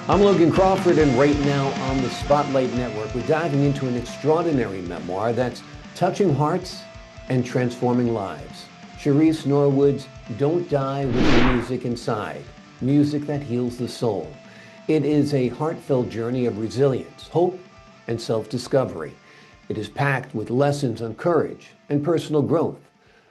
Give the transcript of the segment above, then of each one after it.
I'm Logan Crawford, and right now on the Spotlight Network, we're diving into an extraordinary memoir that's touching hearts and transforming lives. Charisse Norwood's Don't Die with the Music Inside, music that heals the soul. It is a heartfelt journey of resilience, hope, and self-discovery. It is packed with lessons on courage and personal growth.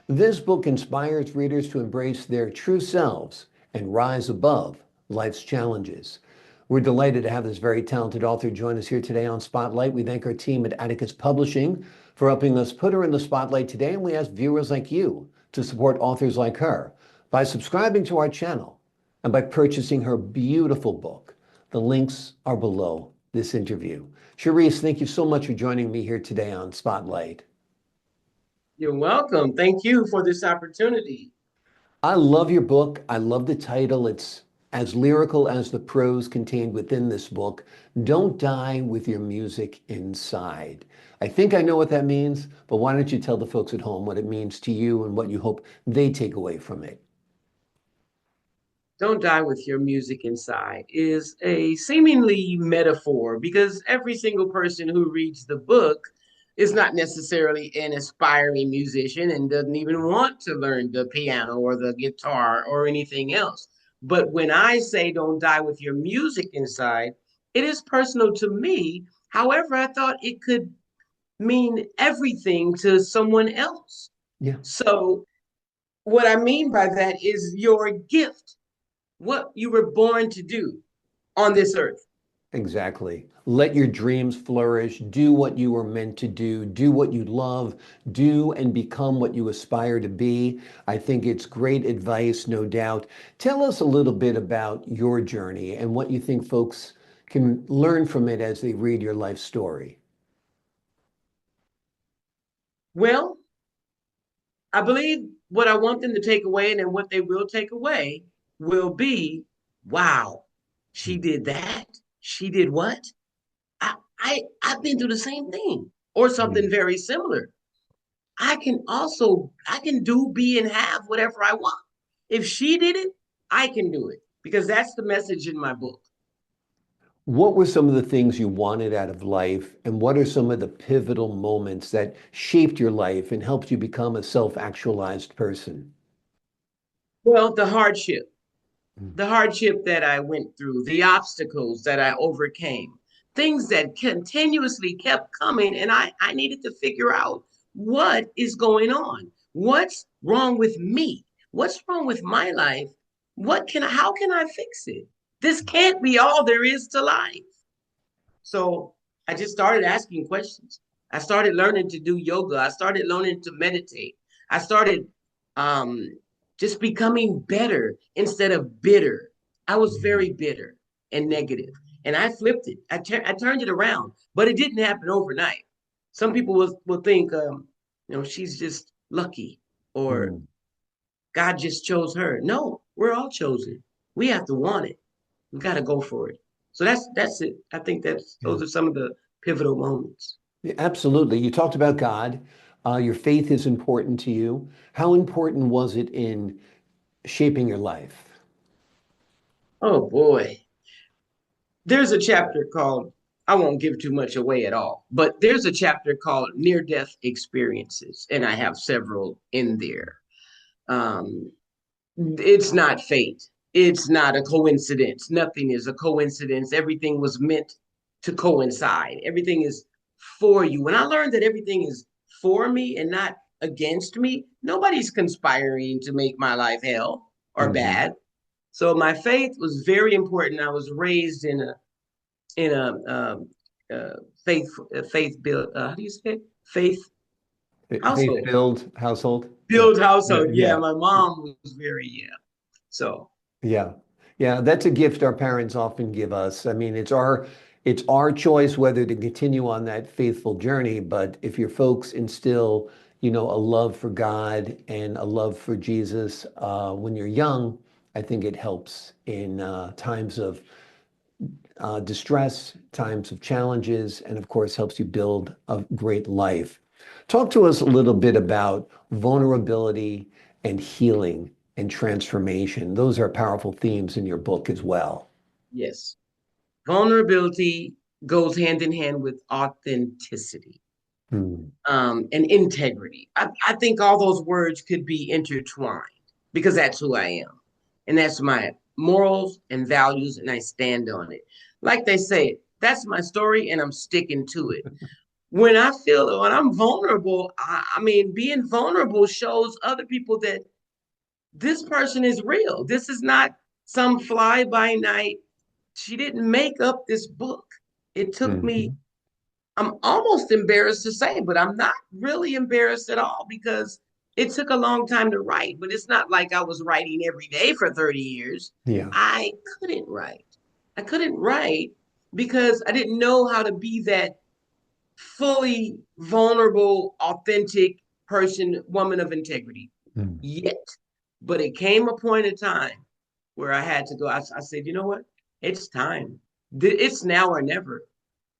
This book inspires readers to embrace their true selves and rise above life's challenges. We're delighted to have this very talented author join us here today on Spotlight. We thank our team at Atticus Publishing for helping us put her in the spotlight today, and we ask viewers like you to support authors like her by subscribing to our channel and by purchasing her beautiful book. The links are below this interview. Charisse, thank you so much for joining me here today on Spotlight. You're welcome. Thank you for this opportunity. I love your book. I love the title. It's as lyrical as the prose contained within this book. Don't die with your music inside. I think I know what that means, but why don't you tell the folks at home what it means to you and what you hope they take away from it? Don't die with your music inside is a seemingly metaphor because every single person who reads the book is not necessarily an aspiring musician and doesn't even want to learn the piano or the guitar or anything else. But when I say don't die with your music inside, it is personal to me. However, I thought it could mean everything to someone else. Yeah, So, what I mean by that is your gift, what you were born to do on this earth. exactly. Let your dreams flourish. Do what you were meant to do. Do what you love. Do and become what you aspire to be. I think it's great advice, no doubt. Tell us a little bit about your journey and what you think folks can learn from it as they read your life story. Well, I believe what I want them to take away and then what they will take away will be, wow, she did that. She did what? I've been through the same thing or something Mm. very similar. I can do, be, and have whatever I want. If she did it, I can do it because that's the message in my book. What were some of the things you wanted out of life, and what are some of the pivotal moments that shaped your life and helped you become a self-actualized person? Well, Mm. the hardship that I went through, the obstacles that I overcame, things that continuously kept coming. And I needed to figure out what is going on. What's wrong with me? What's wrong with my life? How can I fix it? This can't be all there is to life. So I just started asking questions. I started learning to do yoga. I started learning to meditate. I started um, just becoming better instead of bitter. I was very bitter and negative, and I flipped it. I turned it around, but it didn't happen overnight. Some people will think, she's just lucky or Mm. God just chose her. No, we're all chosen. We have to want it. We got to go for it. So that's it. I think that's Yeah. those are some of the pivotal moments. Yeah, absolutely. You talked about God. Your faith is important to you. How important was it in shaping your life? Oh boy, there's a chapter called. I won't give too much away at all, but there's a chapter called near death experiences, and I have several in there. Um, it's not fate. It's not a coincidence. Nothing is a coincidence. Everything was meant to coincide. Everything is for you. When I learned that everything is for me and not against me, nobody's conspiring to make my life hell or Hmm. bad. So my faith was very important. I was raised in a faith build. How do you say it? Faith household. Faith-filled household. Yeah. Build household. Yeah, Yeah. my mom was very So Yeah. Yeah. That's a gift our parents often give us. I mean, it's our choice whether to continue on that faithful journey. But if your folks instill, a love for God and a love for Jesus when you're young, I think it helps in times of distress, times of challenges, and of course helps you build a great life. Talk to us a little bit about vulnerability and healing and transformation. Those are powerful themes in your book as well. yes. Vulnerability goes hand in hand with authenticity, Hmm. and integrity. I think all those words could be intertwined because that's who I am. And that's my morals and values, and I stand on it. Like they say, that's my story, and I'm sticking to it. When I'm vulnerable, I mean, being vulnerable shows other people that this person is real. This is not some fly by night. She didn't make up this book. It took me, Hmm. I'm almost embarrassed to say, but I'm not really embarrassed at all because it took a long time to write. But it's not like I was writing every day for 30 years. Yeah. I couldn't write. I couldn't write because I didn't know how to be that fully vulnerable, authentic person, woman of integrity Hmm. yet. But it came a point in time where I had to go. I said, you know what? It's time. It's now or never.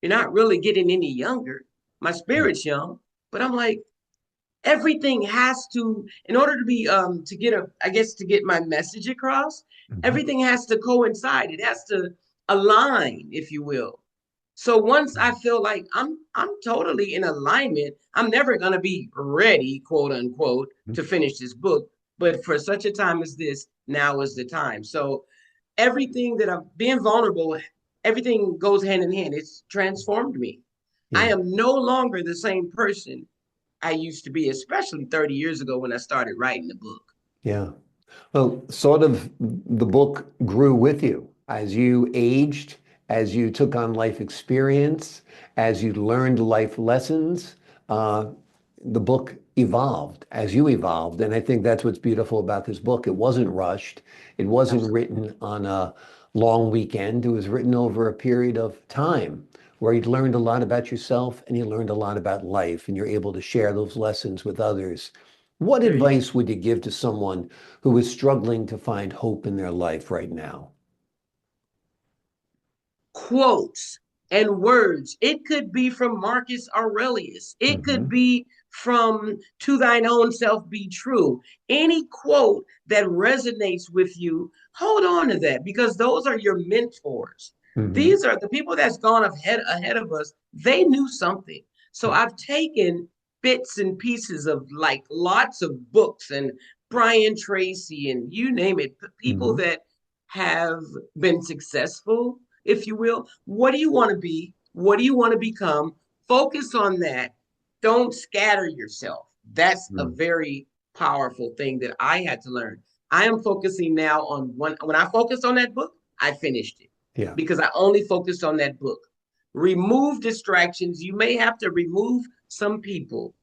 You're not really getting any younger. My spirit's young, but I'm like, everything has to, in order to be, to get a, I guess, to get my message across, Hmm. everything has to coincide. It has to align, if you will. So once I feel like I'm totally in alignment, I'm never gonna be ready, quote unquote, Hmm. to finish this book. But for such a time as this, now is the time. So everything that I'm being vulnerable, everything goes hand in hand. It's transformed me. I Yeah. am no longer the same person I used to be, especially 30 years ago when I started writing the book. Yeah. Well, sort of the book grew with you as you aged, as you took on life experience, as you learned life lessons. Uh, the book evolved as you evolved. And I think that's what's beautiful about this book. It wasn't rushed. It wasn't Absolutely. written on a long weekend. It was written over a period of time where you learned a lot about yourself and you learned a lot about life, and you're able to share those lessons with others. What There you go. advice would you give to someone who is struggling to find hope in their life right now? Quotes and words. It could be from Marcus Aurelius. It could Hmm. be from To Thine Own Self Be True. Any quote that resonates with you, hold on to that because those are your mentors. Hmm. These are the people that's gone ahead of us. They knew something. So I've taken bits and pieces of like lots of books and Brian Tracy and you name it, people Hmm. that have been successful, if you will. What do you want to be? What do you want to become? Focus on that. Don't scatter yourself. That's a Hmm. very powerful thing that I had to learn. I am focusing now on when I focused on that book, I finished it Yeah. because I only focused on that book. Remove distractions. You may have to remove some people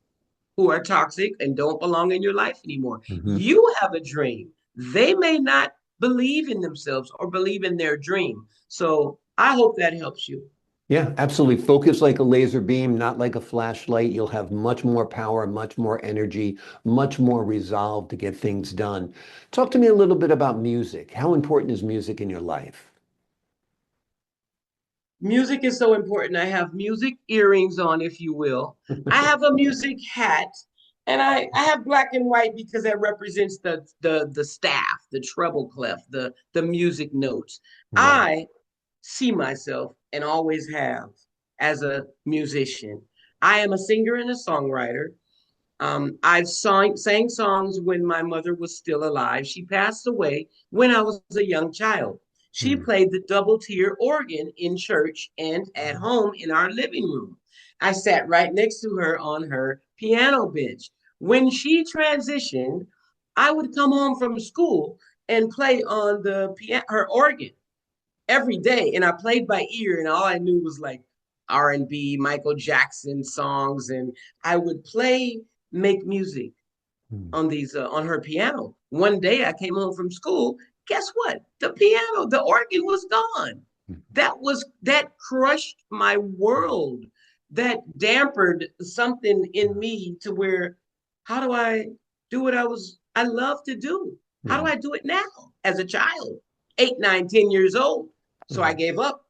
who are toxic and don't belong in your life anymore. Hmm. You have a dream. They may not believe in themselves or believe in their dream. So I hope that helps you. Yeah, absolutely. Focus like a laser beam, not like a flashlight. You'll have much more power, much more energy, much more resolve to get things done. Talk to me a little bit about music. How important is music in your life? Music is so important. I have music earrings on, if you will. I have a music hat, and I have black and white because that represents the staff, the treble clef, the music notes. Right. I see myself and always have as a musician. I am a singer and a songwriter. I've sang songs when my mother was still alive. She passed away when I was a young child. She Mm. played the double tier organ in church and at home in our living room. I sat right next to her on her piano bench. When she transitioned, I would come home from school and play on her organ every day, and I played by ear, and all I knew was like R&B, Michael Jackson songs, and I would play, make music Mm. on these on her piano. One day I came home from school. Guess what? The piano, the organ was gone. That crushed my world. That dampened something in me to where, how do I do what I love to do? How do Mm. I do it now as a child, 8, 9, 10 years old? So I Right. gave up.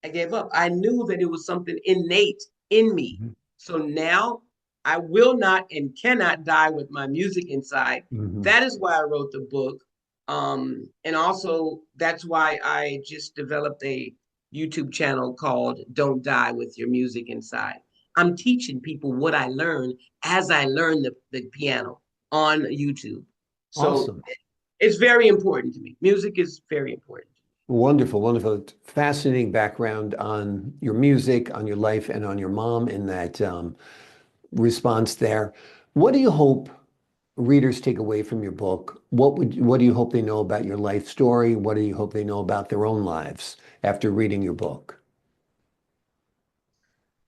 I gave up. I knew that it was something innate in me. Mhm. So now I will not and cannot die with my music inside. Mhm. That is why I wrote the book. And also, that's why I just developed YouTube channel called Don't Die with Your Music Inside. I'm teaching people what I learned as I learn the piano on YouTube. So Awesome. it's very important to me. Music is very important. Wonderful, wonderful. Fascinating background on your music, on your life, and on your mom in that response there. What do you hope readers take away from your book? What do you hope they know about your life story? What do you hope they know about their own lives after reading your book?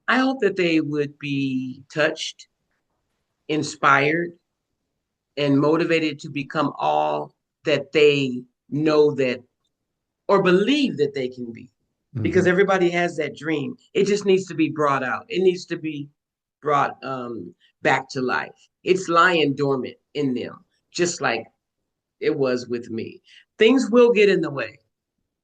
I hope that they would be touched, inspired, and motivated to become all that they know that or believe that they can be. Because Mhm. everybody has that dream. It just needs to be brought out. It needs to be brought back to life. It's lying dormant in them, just like it was with me. Things will get in the way,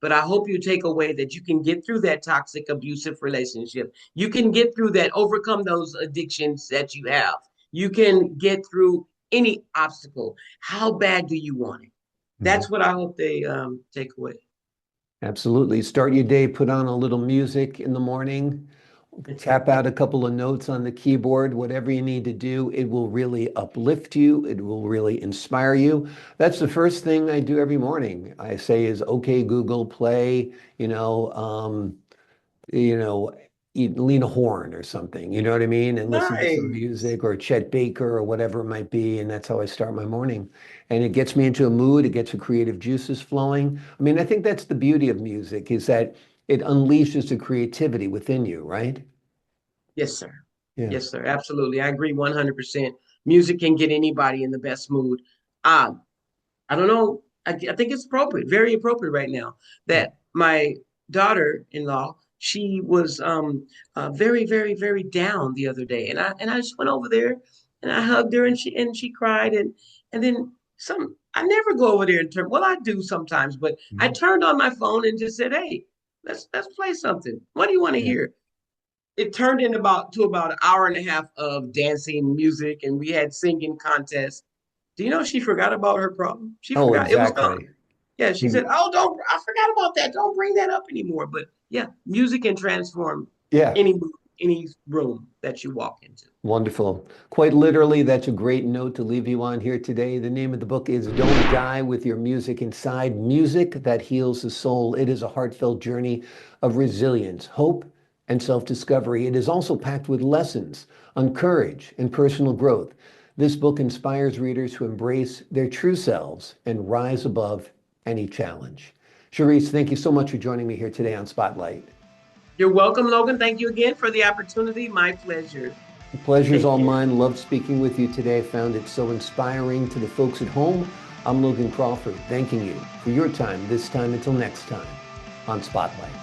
but I hope you take away that you can get through that toxic, abusive relationship. You can get through that, overcome those addictions that you have. You can get through any obstacle. How bad do you want it? Mhm. That's what I hope they take away. Absolutely. Start your day, put on a little music in the morning, tap out a couple of notes on the keyboard, whatever you need to do. It will really uplift you. It will really inspire you. That's the first thing I do every morning. I say is, okay, Google, play, you know, Lena Horne or something, you know what I mean? And listen to some Nice. music or Chet Baker or whatever it might be. And that's how I start my morning. And it gets me into a mood. It gets the creative juices flowing. I mean, I think that's the beauty of music is that it unleashes the creativity within you, right? Yes, sir. Yeah. Yes, sir. Absolutely. I agree 100%. Music can get anybody in the best mood. Um, I don't know. I think it's appropriate, very appropriate right now Yeah. that my daughter-in-law, she was very, very, very down the other day, and I just went over there and I hugged her and she cried and then some. I never go over there and turn. Well, I do sometimes, but I Mhm. turned on my phone and just said, "Hey, let's play something. What do you want to Yeah. hear?" It turned in about an hour and a half of dancing music, and we had singing contests. Do you know she forgot about her problem? She Oh, forgot it was gone. exactly. Yeah, she said, "Oh, don't I forgot about that. Don't bring that up anymore." But yeah, music can transform Yeah. any room that you walk into. Wonderful. Quite literally, that's a great note to leave you on here today. The name of the book is Don't Die with Your Music Inside, Music That Heals the Soul. It is a heartfelt journey of resilience, hope, and self-discovery. It is also packed with lessons on courage and personal growth. This book inspires readers to embrace their true selves and rise above any challenge. Charisse, thank you so much for joining me here today on Spotlight. You're welcome, Logan. Thank you again for the opportunity. My pleasure. The pleasure's Take all care. mine. Loved speaking with you today. Found it so inspiring. To the folks at home, I'm Logan Crawford, thanking you for your time this time until next time on Spotlight.